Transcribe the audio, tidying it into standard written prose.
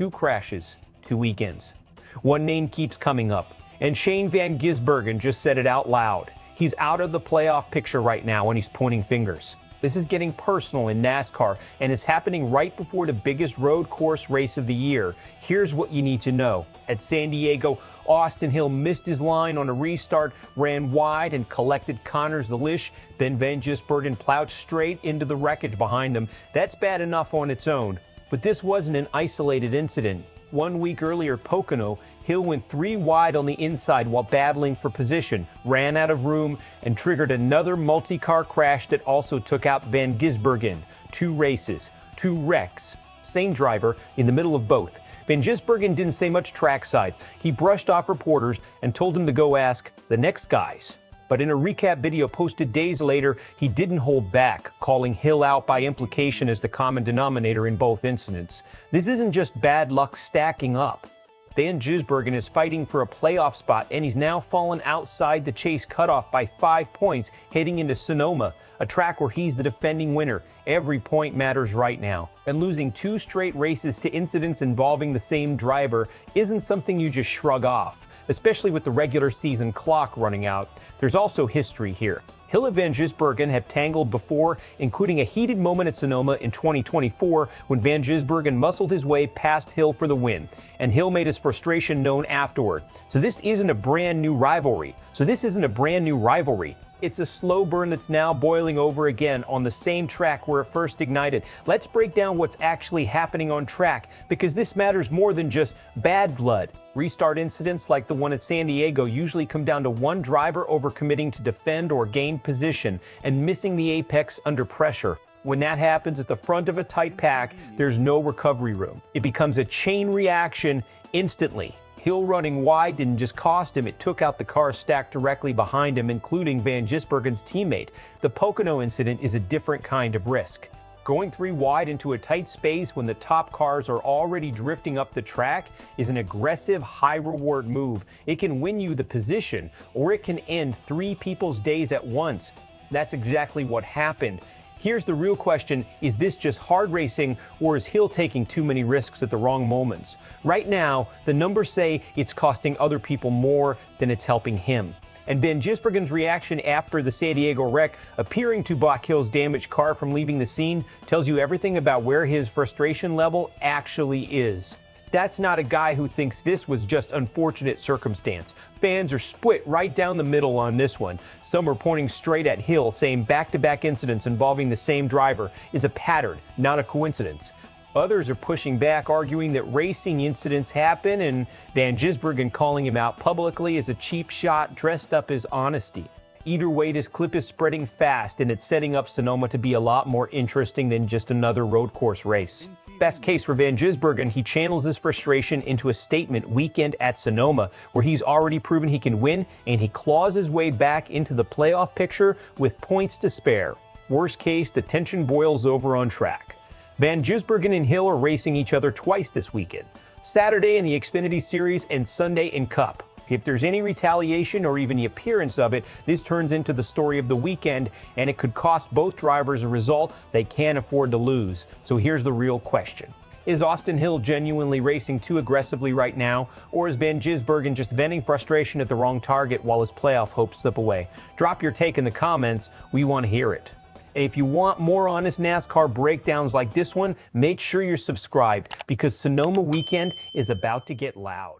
2 crashes, 2 weekends. One name keeps coming up, and Shane Van Gisbergen just said it out loud. He's out of the playoff picture right now, and he's pointing fingers. This is getting personal in NASCAR, and it's happening right before the biggest road course race of the year. Here's what you need to know. At San Diego, Austin Hill missed his line on a restart, ran wide, and collected Connor's the leash. Then Van Gisbergen plowed straight into the wreckage behind him. That's bad enough on its own. But this wasn't an isolated incident. 1 week earlier, Pocono, Hill went 3 wide on the inside while battling for position, ran out of room, and triggered another multi-car crash that also took out Van Gisbergen. 2 races, 2 wrecks, same driver in the middle of both. Van Gisbergen didn't say much trackside. He brushed off reporters and told them to go ask the next guys. But in a recap video posted days later, he didn't hold back, calling Hill out by implication as the common denominator in both incidents. This isn't just bad luck stacking up. Van Gisbergen is fighting for a playoff spot, and he's now fallen outside the chase cutoff by 5 points heading into Sonoma, a track where he's the defending winner. Every point matters right now. And losing 2 straight races to incidents involving the same driver isn't something you just shrug off, especially with the regular season clock running out. There's also history here. Hill and Van Gisbergen have tangled before, including a heated moment at Sonoma in 2024 when Van Gisbergen muscled his way past Hill for the win, and Hill made his frustration known afterward. So this isn't a brand new rivalry. It's a slow burn that's now boiling over again on the same track where it first ignited. Let's break down what's actually happening on track, because this matters more than just bad blood. Restart incidents like the one at San Diego usually come down to one driver overcommitting to defend or gain position and missing the apex under pressure. When that happens at the front of a tight pack, there's no recovery room. It becomes a chain reaction instantly. Hill running wide didn't just cost him, it took out the cars stacked directly behind him, including Van Gisbergen's teammate. The Pocono incident is a different kind of risk. Going 3 wide into a tight space when the top cars are already drifting up the track is an aggressive, high-reward move. It can win you the position, or it can end 3 people's days at once. That's exactly what happened. Here's the real question, is this just hard racing, or is Hill taking too many risks at the wrong moments? Right now, the numbers say it's costing other people more than it's helping him. And Van Gisbergen's reaction after the San Diego wreck, appearing to block Hill's damaged car from leaving the scene, tells you everything about where his frustration level actually is. That's not a guy who thinks this was just unfortunate circumstance. Fans are split right down the middle on this one. Some are pointing straight at Hill, saying back-to-back incidents involving the same driver is a pattern, not a coincidence. Others are pushing back, arguing that racing incidents happen, and Van Gisbergen calling him out publicly as a cheap shot dressed up as honesty. Either way, this clip is spreading fast, and it's setting up Sonoma to be a lot more interesting than just another road course race. Best case for Van Gisbergen, he channels this frustration into a statement weekend at Sonoma, where he's already proven he can win, and he claws his way back into the playoff picture with points to spare. Worst case, the tension boils over on track. Van Gisbergen and Hill are racing each other twice this weekend, Saturday in the Xfinity Series and Sunday in Cup. If there's any retaliation or even the appearance of it, this turns into the story of the weekend, and it could cost both drivers a result they can't afford to lose. So here's the real question. Is Austin Hill genuinely racing too aggressively right now, or is Van Gisbergen just venting frustration at the wrong target while his playoff hopes slip away? Drop your take in the comments. We want to hear it. And if you want more honest NASCAR breakdowns like this one, make sure you're subscribed, because Sonoma weekend is about to get loud.